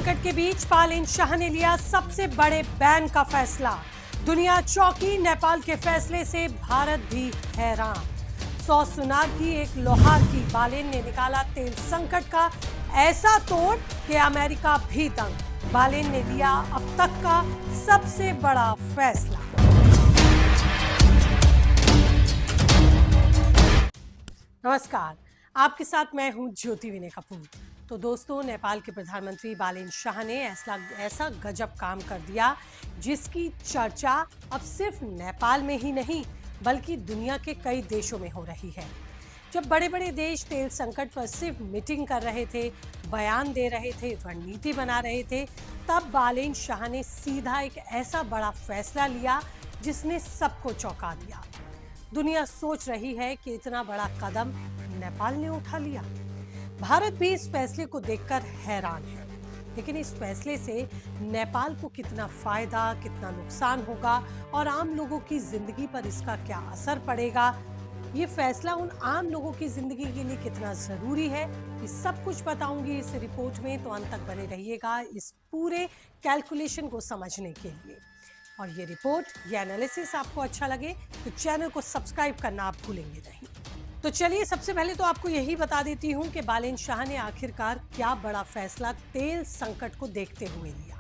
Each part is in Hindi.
संकट के बीच बालेन शाह ने लिया सबसे बड़े बैन का फैसला। दुनिया चौंकी, नेपाल के फैसले से भारत भी हैरान। 100 सुनार की एक लोहार की बालेन ने निकाला तेल संकट का ऐसा तोड़ कि अमेरिका भी दंग। बालेन ने लिया अब तक का सबसे बड़ा फैसला। नमस्कार, आपके साथ मैं हूं ज्योति विनय कपूर। तो दोस्तों, नेपाल के प्रधानमंत्री बालेन शाह ने ऐसा गजब काम कर दिया जिसकी चर्चा अब सिर्फ नेपाल में ही नहीं बल्कि दुनिया के कई देशों में हो रही है। जब बड़े बड़े देश तेल संकट पर सिर्फ मीटिंग कर रहे थे, बयान दे रहे थे, रणनीति बना रहे थे, तब बालेन शाह ने सीधा एक ऐसा बड़ा फैसला लिया जिसने सबको चौंका दिया। दुनिया सोच रही है कि इतना बड़ा कदम नेपाल ने उठा लिया। भारत भी इस फैसले को देखकर हैरान है, लेकिन इस फैसले से नेपाल को कितना फायदा, कितना नुकसान होगा और आम लोगों की जिंदगी पर इसका क्या असर पड़ेगा, ये फैसला उन आम लोगों की जिंदगी के लिए कितना जरूरी है, ये सब कुछ बताऊंगी इस रिपोर्ट में। तो अंत तक बने रहिएगा इस पूरे कैलकुलेशन को समझने के लिए। और ये रिपोर्ट, ये एनालिसिस आपको अच्छा लगे तो चैनल को सब्सक्राइब करना आप भूलेंगे नहीं। तो चलिए, सबसे पहले तो आपको यही बता देती हूं कि बालेन शाह ने आखिरकार क्या बड़ा फैसला तेल संकट को देखते हुए लिया।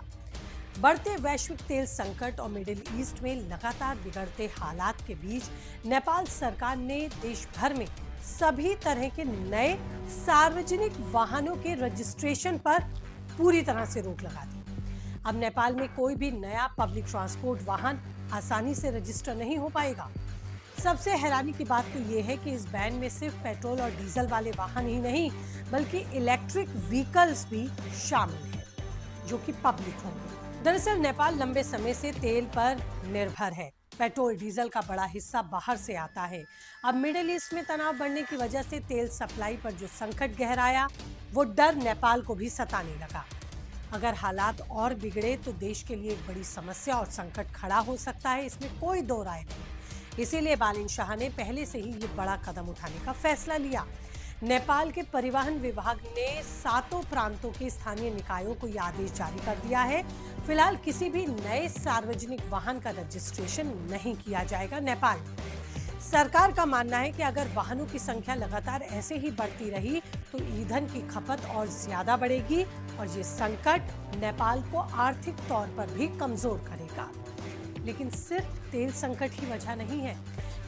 बढ़ते वैश्विक तेल संकट और मिडिल ईस्ट में लगातार बिगड़ते हालात के बीच नेपाल सरकार ने देश भर में सभी तरह के नए सार्वजनिक वाहनों के रजिस्ट्रेशन पर पूरी तरह से रोक लगा दी। अब नेपाल में कोई भी नया पब्लिक ट्रांसपोर्ट वाहन आसानी से रजिस्टर नहीं हो पाएगा। सबसे हैरानी की बात तो ये है कि इस बैन में सिर्फ पेट्रोल और डीजल वाले वाहन ही नहीं बल्कि इलेक्ट्रिक व्हीकल्स भी शामिल हैं, जो कि पब्लिक होंगे। दरअसल नेपाल लंबे समय से तेल पर निर्भर है। पेट्रोल डीजल का बड़ा हिस्सा बाहर से आता है। अब मिडिल ईस्ट में तनाव बढ़ने की वजह से तेल सप्लाई पर जो संकट गहराया, वो डर नेपाल को भी सताने लगा। अगर हालात और बिगड़े तो देश के लिए एक बड़ी समस्या और संकट खड़ा हो सकता है, इसमें कोई दो राय नहीं। इसीलिए बालेन शाह ने पहले से ही ये बड़ा कदम उठाने का फैसला लिया। नेपाल के परिवहन विभाग ने 7 प्रांतों के स्थानीय निकायों को ये आदेश जारी कर दिया है। फिलहाल किसी भी नए सार्वजनिक वाहन का रजिस्ट्रेशन नहीं किया जाएगा नेपाल में। सरकार का मानना है कि अगर वाहनों की संख्या लगातार ऐसे ही बढ़ती रही तो ईंधन की खपत और ज्यादा बढ़ेगी और ये संकट नेपाल को आर्थिक तौर पर भी कमजोर करेगा। लेकिन सिर्फ तेल संकट ही वजह नहीं है।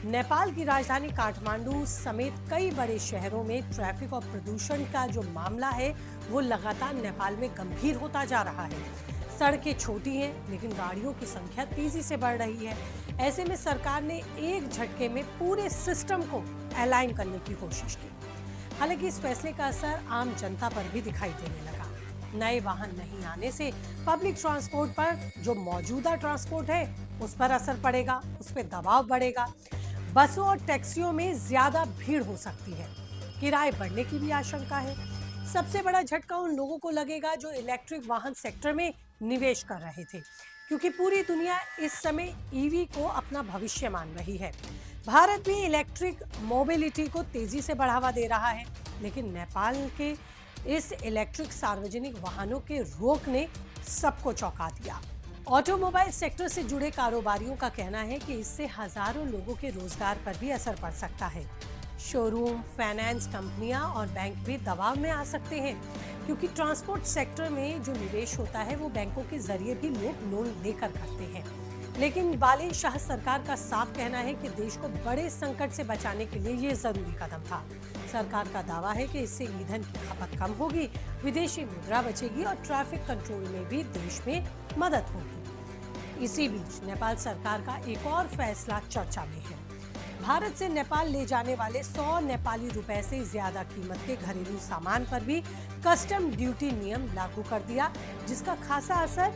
नेपाल की राजधानी काठमांडू समेत कई बड़े शहरों में ट्रैफिक और प्रदूषण का जो मामला है वो लगातार नेपाल में गंभीर होता जा रहा है। सड़कें छोटी हैं लेकिन गाड़ियों की संख्या तेजी से बढ़ रही है। ऐसे में सरकार ने एक झटके में पूरे सिस्टम को अलाइन करने की कोशिश की। हालांकि इस फैसले का असर आम जनता पर भी दिखाई देने लगा। नए वाहन नहीं आने से पब्लिक ट्रांसपोर्ट पर जो मौजूदा ट्रांसपोर्ट है उस पर असर पड़ेगा, उस पर दबाव बढ़ेगा। बसों और टैक्सियों में ज्यादा भीड़ हो सकती है, किराए बढ़ने की भी आशंका है। सबसे बड़ा झटका उन लोगों को लगेगा जो इलेक्ट्रिक वाहन सेक्टर में निवेश कर रहे थे, क्योंकि पूरी दुनिया इस समय ईवी को अपना भविष्य मान रही है। भारत भी इलेक्ट्रिक मोबिलिटी को तेजी से बढ़ावा दे रहा है, लेकिन नेपाल के इस इलेक्ट्रिक सार्वजनिक वाहनों के रोक ने सबको चौंका दिया। ऑटोमोबाइल सेक्टर से जुड़े कारोबारियों का कहना है कि इससे हजारों लोगों के रोजगार पर भी असर पड़ सकता है। शोरूम, फाइनेंस कंपनियां और बैंक भी दबाव में आ सकते हैं, क्योंकि ट्रांसपोर्ट सेक्टर में जो निवेश होता है वो बैंकों के जरिए भी लोग लोन लेकर करते हैं। लेकिन बालेन शाह सरकार का साफ कहना है कि देश को बड़े संकट से बचाने के लिए ये जरूरी कदम था। सरकार का दावा है कि इससे ईंधन की खपत कम होगी, विदेशी मुद्रा बचेगी और ट्रैफिक कंट्रोल में भी देश में मदद होगी। इसी बीच नेपाल सरकार का एक और फैसला चर्चा में है। भारत से नेपाल ले जाने वाले 100 नेपाली रुपए से ज्यादा कीमत के घरेलू सामान पर भी कस्टम ड्यूटी नियम लागू कर दिया, जिसका खासा असर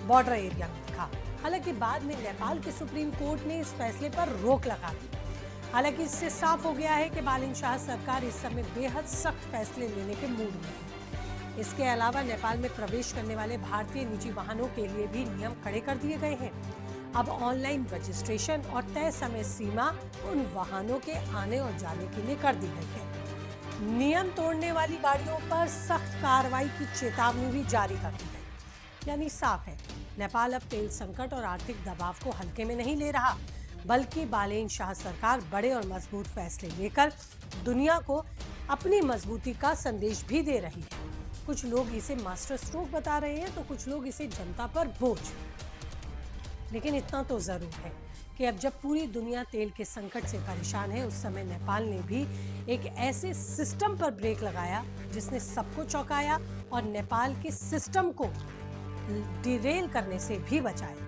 बॉर्डर एरिया में दिखा। हालांकि बाद में नेपाल के सुप्रीम कोर्ट ने इस फैसले पर रोक लगा दी। हालांकि इससे साफ हो गया है कि बालेन शाह सरकार इस समय बेहद सख्त फैसले लेने के मूड में है। इसके अलावा नेपाल में प्रवेश करने वाले भारतीय निजी वाहनों के लिए भी नियम कड़े कर दिए गए हैं। अब ऑनलाइन रजिस्ट्रेशन और तय समय सीमा उन वाहनों के आने और जाने के लिए कर दी गई है। नियम तोड़ने वाली गाड़ियों पर सख्त कार्रवाई की चेतावनी भी जारी कर दी गई। यानी साफ है, नेपाल अब तेल संकट और आर्थिक दबाव को हल्के में नहीं ले रहा, बल्कि बालेन शाह सरकार बड़े और मजबूत फैसले लेकर दुनिया को अपनी मजबूती का संदेश भी दे रही है। कुछ लोग इसे मास्टर स्ट्रोक बता रहे हैं तो कुछ लोग इसे जनता पर बोझ। लेकिन इतना तो जरूर है कि अब जब पूरी दुनिया तेल के संकट से परेशान है, उस समय नेपाल ने भी एक ऐसे सिस्टम पर ब्रेक लगाया जिसने सबको चौंकाया और नेपाल के सिस्टम को डिरेल करने से भी बचाया।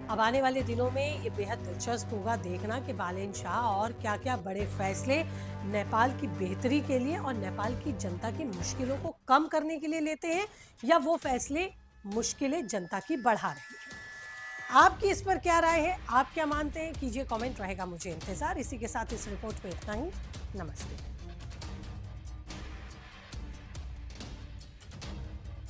अब आने वाले दिनों में ये बेहद दिलचस्प होगा देखना कि बालेन शाह और क्या क्या बड़े फैसले नेपाल की बेहतरी के लिए और नेपाल की जनता की मुश्किलों को कम करने के लिए लेते हैं, या वो फैसले मुश्किलें जनता की बढ़ा रहे हैं। आपकी इस पर क्या राय है, आप क्या मानते हैं, कीजिए कमेंट, रहेगा मुझे इंतजार। इसी के साथ इस रिपोर्ट में इतना ही। नमस्ते।